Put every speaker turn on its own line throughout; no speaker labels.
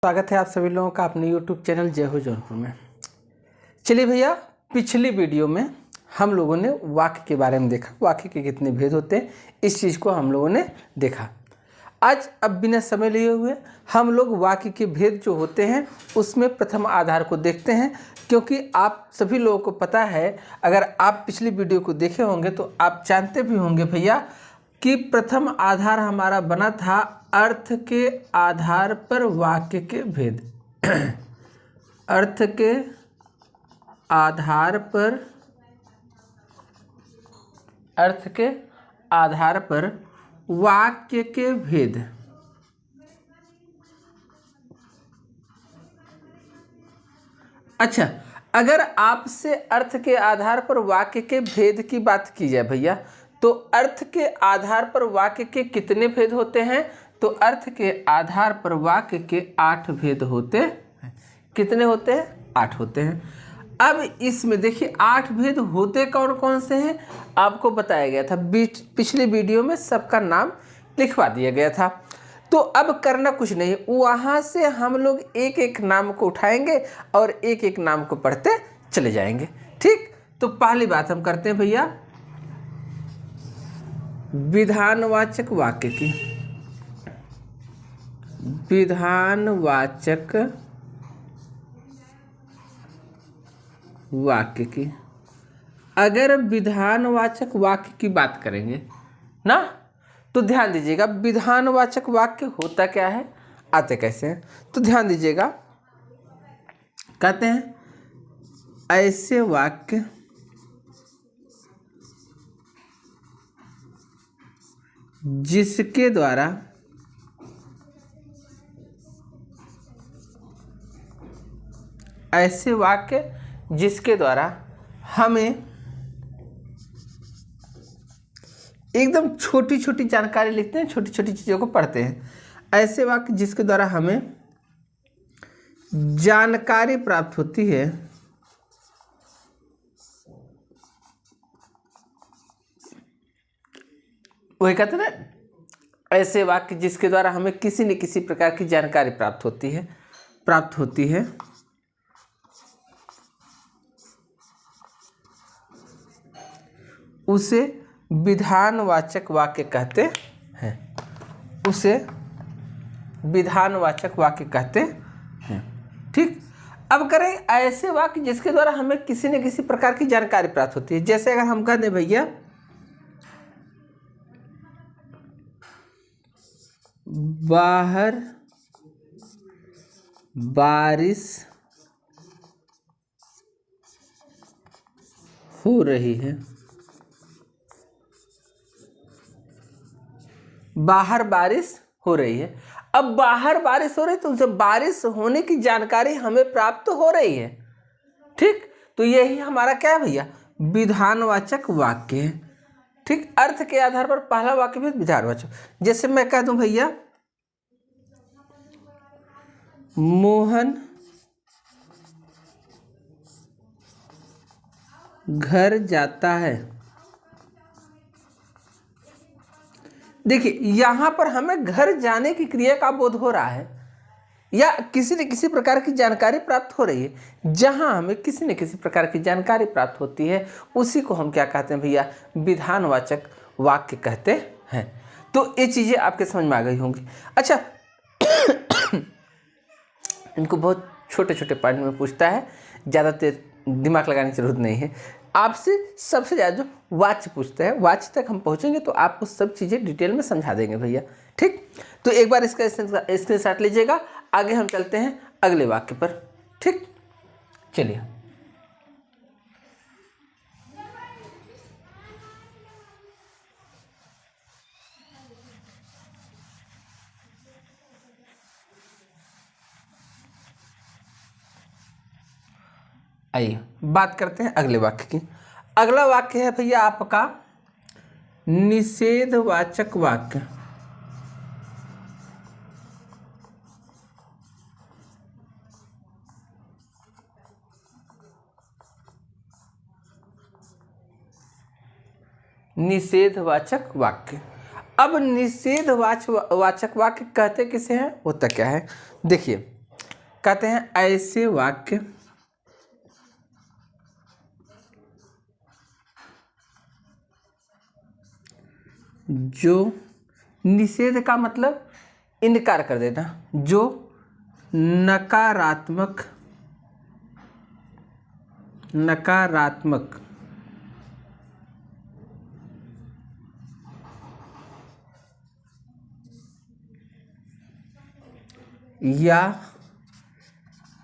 स्वागत है आप सभी लोगों का अपने YouTube चैनल जय हो जौनपुर में। चलिए भैया, पिछली वीडियो में हम लोगों ने वाक्य के बारे में देखा, वाक्य के कितने भेद होते हैं, इस चीज़ को हम लोगों ने देखा। आज अब बिना समय लिए हुए हम लोग वाक्य के भेद जो होते हैं उसमें प्रथम आधार को देखते हैं, क्योंकि आप सभी लोगों को पता है, अगर आप पिछली वीडियो को देखे होंगे तो आप जानते भी होंगे भैया कि प्रथम आधार हमारा बना था अर्थ के आधार पर वाक्य के भेद। अर्थ के आधार पर वाक्य के भेद। अच्छा, अगर आपसे अर्थ के आधार पर वाक्य के भेद की बात की जाए भैया, तो अर्थ के आधार पर वाक्य के कितने भेद होते हैं? तो अर्थ के आधार पर वाक्य के 8 भेद होते हैं। कितने होते हैं? 8 होते हैं। अब इसमें देखिए 8 भेद होते कौन कौन से हैं आपको बताया गया था, पिछली वीडियो में सबका नाम लिखवा दिया गया था। तो अब करना कुछ नहीं, वहाँ से हम लोग एक एक नाम को उठाएंगे और एक एक नाम को पढ़ते चले जाएंगे। ठीक, तो पहली बात हम करते हैं भैया विधानवाचक वाक्य की। विधानवाचक वाक्य की, अगर विधानवाचक वाक्य की बात करेंगे ना, तो ध्यान दीजिएगा विधानवाचक वाक्य होता क्या है, आते कैसे हैं। तो ध्यान दीजिएगा, कहते हैं ऐसे वाक्य जिसके द्वारा हमें एकदम छोटी छोटी जानकारी लिखते हैं, छोटी छोटी चीज़ों को पढ़ते हैं। ऐसे वाक्य जिसके द्वारा हमें जानकारी प्राप्त होती है, वही कहते हैं ना, ऐसे वाक्य जिसके द्वारा हमें किसी न किसी प्रकार की जानकारी प्राप्त होती है उसे विधानवाचक वाक्य कहते हैं। उसे विधानवाचक वाक्य कहते हैं। ठीक, अब करें ऐसे वाक्य जिसके द्वारा हमें किसी न किसी प्रकार की जानकारी प्राप्त होती है। जैसे अगर हम कह दें भैया बाहर बारिश हो रही है। बाहर बारिश हो रही है। अब बाहर बारिश हो रही है तो उनसे बारिश होने की जानकारी हमें प्राप्त हो रही है। ठीक, तो यही हमारा क्या है भैया, विधानवाचक वाक्य है। ठीक, अर्थ के आधार पर पहला वाक्य भी विधानवाचक। जैसे मैं कह दूं भैया मोहन घर जाता है। देखिए यहां पर हमें घर जाने की क्रिया का बोध हो रहा है या किसी न किसी प्रकार की जानकारी प्राप्त हो रही है। जहां हमें किसी न किसी प्रकार की जानकारी प्राप्त होती है उसी को हम क्या कहते हैं भैया, विधानवाचक वाक्य कहते हैं। तो ये चीजें आपके समझ में आ गई होंगी। अच्छा, इनको बहुत छोटे छोटे पॉइंट में पूछता है, ज़्यादा दिमाग लगाने की जरूरत नहीं है। आपसे सबसे ज़्यादा जो वाच्य पूछता है, वाच्य तक हम पहुँचेंगे तो आपको सब चीज़ें डिटेल में समझा देंगे भैया। ठीक, तो एक बार इसका स्क्रीनशॉट लीजिएगा, आगे हम चलते हैं अगले वाक्य पर। ठीक, चलिए आइए बात करते हैं अगले वाक्य की। अगला वाक्य है भैया आपका निषेधवाचक वाक्य। निषेधवाचक वाक्य। अब निषेधवाचक वाक्य कहते किसे हैं, होता क्या है, देखिए कहते हैं ऐसे वाक्य जो निषेध का मतलब इनकार कर देना, जो नकारात्मक या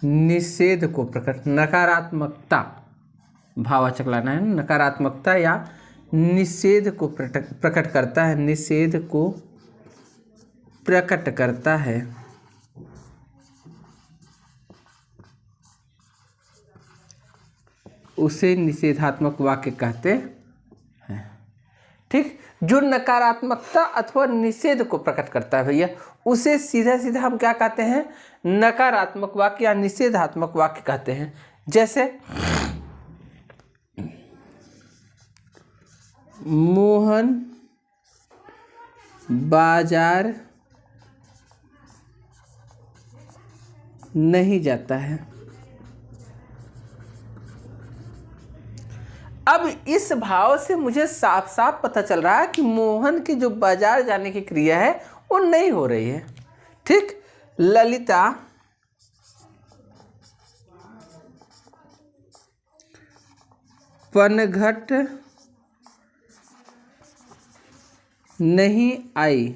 निषेध को प्रकट, नकारात्मकता भाववाचक लाना है, नकारात्मकता या निषेध को प्रकट करता है, निषेध को प्रकट करता है, उसे निषेधात्मक वाक्य कहते हैं। ठीक, जो नकारात्मकता अथवा निषेध को प्रकट करता है भैया, उसे सीधा सीधा हम क्या कहते हैं, नकारात्मक वाक्य या निषेधात्मक वाक्य कहते हैं। जैसे मोहन बाजार नहीं जाता है। अब इस भाव से मुझे साफ साफ पता चल रहा है कि मोहन की जो बाजार जाने की क्रिया है वो नहीं हो रही है। ठीक, ललिता पनघट नहीं आई,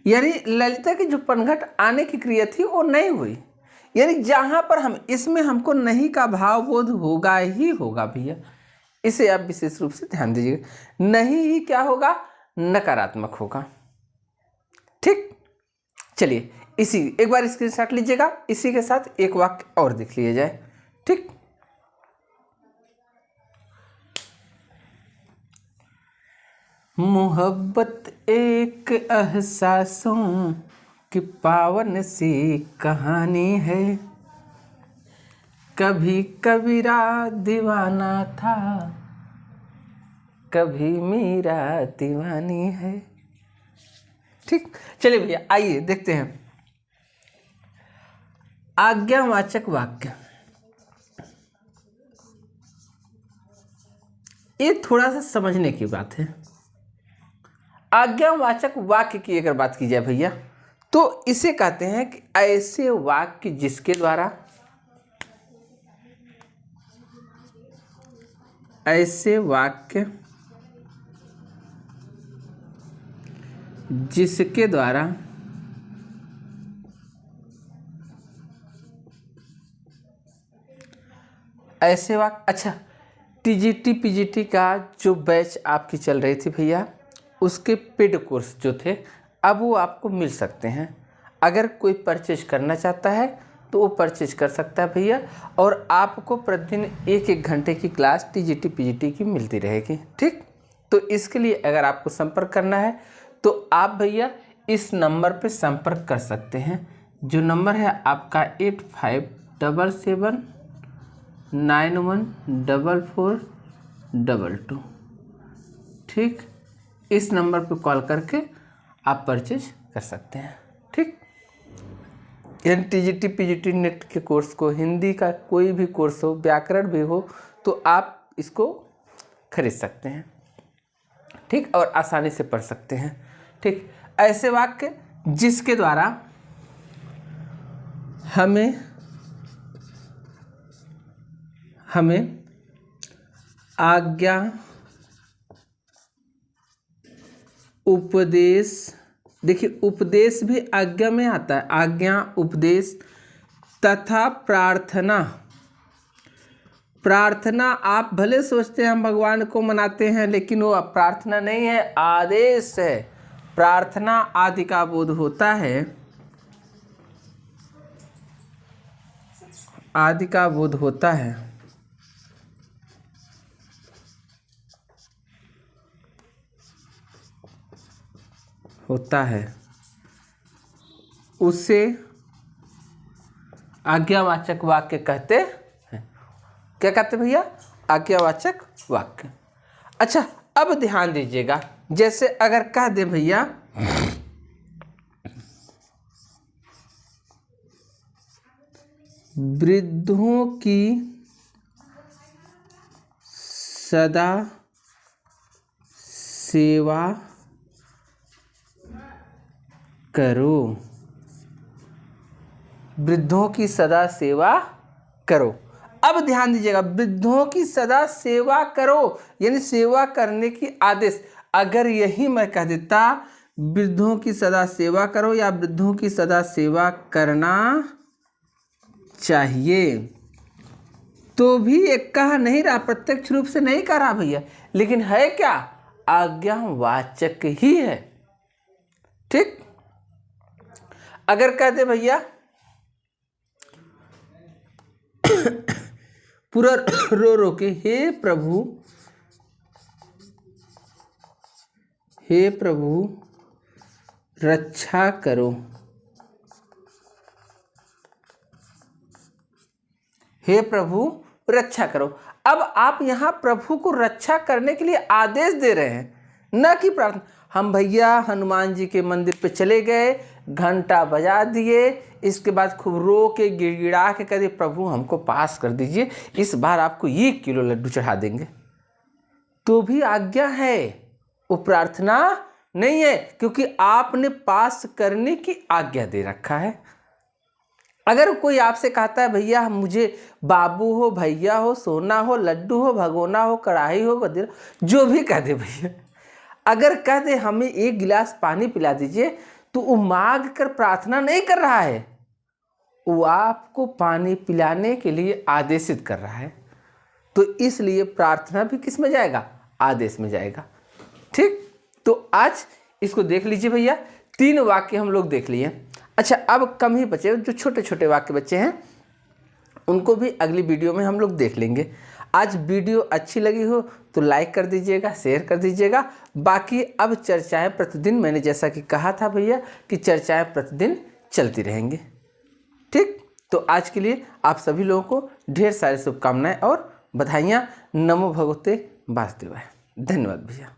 यानी ललिता की जो पनघट आने की क्रिया थी वो नहीं हुई। यानी जहां पर हम इसमें हमको नहीं का भाव बोध होगा ही होगा भैया, इसे आप विशेष रूप से ध्यान दीजिएगा। नहीं ही क्या होगा, नकारात्मक होगा। ठीक, चलिए इसी एक बार स्क्रीनशॉट लीजिएगा, इसी के साथ एक वाक्य और देख लिया जाए। ठीक, मोहब्बत एक एहसासों की पावन सी कहानी है, कभी कबीरा दीवाना था, कभी मीरा दीवानी है। ठीक, चलिए भैया आइए देखते हैं आज्ञावाचक वाक्य। ये थोड़ा सा समझने की बात है। आज्ञावाचक वाक्य की अगर बात की जाए भैया, तो इसे कहते हैं कि ऐसे वाक्य जिसके द्वारा, ऐसे वाक्य जिसके द्वारा ऐसे वाक्य, अच्छा टीजीटी पीजीटी का जो बैच आपकी चल रही थी भैया, उसके पेड कोर्स जो थे अब वो आपको मिल सकते हैं। अगर कोई परचेज करना चाहता है तो वो परचेज कर सकता है भैया, और आपको प्रतिदिन एक एक घंटे की क्लास टीजीटी पीजीटी की मिलती रहेगी। ठीक, तो इसके लिए अगर आपको संपर्क करना है तो आप भैया इस नंबर पे संपर्क कर सकते हैं, जो नंबर है आपका 8577914422। ठीक, इस नंबर पे कॉल करके आप परचेज कर सकते हैं। ठीक, यानी टीजीटी पीजीटी नेट के कोर्स को, हिंदी का कोई भी कोर्स हो, व्याकरण भी हो, तो आप इसको खरीद सकते हैं। ठीक, और आसानी से पढ़ सकते हैं। ठीक, ऐसे वाक्य जिसके द्वारा हमें आज्ञा, उपदेश, देखिए उपदेश भी आज्ञा में आता है, आज्ञा, उपदेश तथा प्रार्थना। प्रार्थना आप भले सोचते हैं हम भगवान को मनाते हैं, लेकिन वो प्रार्थना नहीं है, आदेश है। प्रार्थना आदि का बोध होता है, आदि का बोध होता है। उसे आज्ञावाचक वाक्य कहते हैं। क्या कहते हैं भैया, आज्ञावाचक वाक्य। अच्छा, अब ध्यान दीजिएगा, जैसे अगर कह दे भैया वृद्धों की सदा सेवा करो। वृद्धों की सदा सेवा करो। अब ध्यान दीजिएगा, वृद्धों की सदा सेवा करो यानी सेवा करने की आदेश। अगर यही मैं कह देता वृद्धों की सदा सेवा करो या वृद्धों की सदा सेवा करना चाहिए, तो भी एक कह नहीं रहा, प्रत्यक्ष रूप से नहीं कह रहा भैया, लेकिन है क्या, आज्ञावाचक ही है। ठीक। अगर कहते भैया पूरा रो रो के हे प्रभु रक्षा करो, हे प्रभु रक्षा करो। अब आप यहाँ प्रभु को रक्षा करने के लिए आदेश दे रहे हैं, न कि प्रार्थना। हम भैया हनुमान जी के मंदिर पे चले गए, घंटा बजा दिए, इसके बाद खूब रो के गिड़गिड़ा के कह दिए प्रभु हमको पास कर दीजिए, इस बार आपको 1 किलो लड्डू चढ़ा देंगे, तो भी आज्ञा है, वो प्रार्थना नहीं है, क्योंकि आपने पास करने की आज्ञा दे रखा है। अगर कोई आपसे कहता है भैया मुझे बाबू हो, भैया हो, सोना हो, लड्डू हो, भगोना हो, कढ़ाई हो, बदीरा, जो भी कह दे भैया, अगर कह दे हमें 1 गिलास पानी पिला दीजिए, तो वो मांग कर प्रार्थना नहीं कर रहा है, वो आपको पानी पिलाने के लिए आदेशित कर रहा है। तो इसलिए प्रार्थना भी किस में जाएगा, आदेश में जाएगा। ठीक। तो आज इसको देख लीजिए भैया, 3 वाक्य हम लोग देख लिए। अच्छा, अब कम ही बचे, जो छोटे छोटे वाक्य बच्चे हैं उनको भी अगली वीडियो में हम लोग देख लेंगे। आज वीडियो अच्छी लगी हो तो लाइक कर दीजिएगा, शेयर कर दीजिएगा। बाकी अब चर्चाएं प्रतिदिन, मैंने जैसा कि कहा था भैया कि चर्चाएं प्रतिदिन चलती रहेंगी। ठीक। तो आज के लिए आप सभी लोगों को ढेर सारी शुभकामनाएं और बधाइयाँ। नमो भगवते वासुदेवाय। धन्यवाद भैया।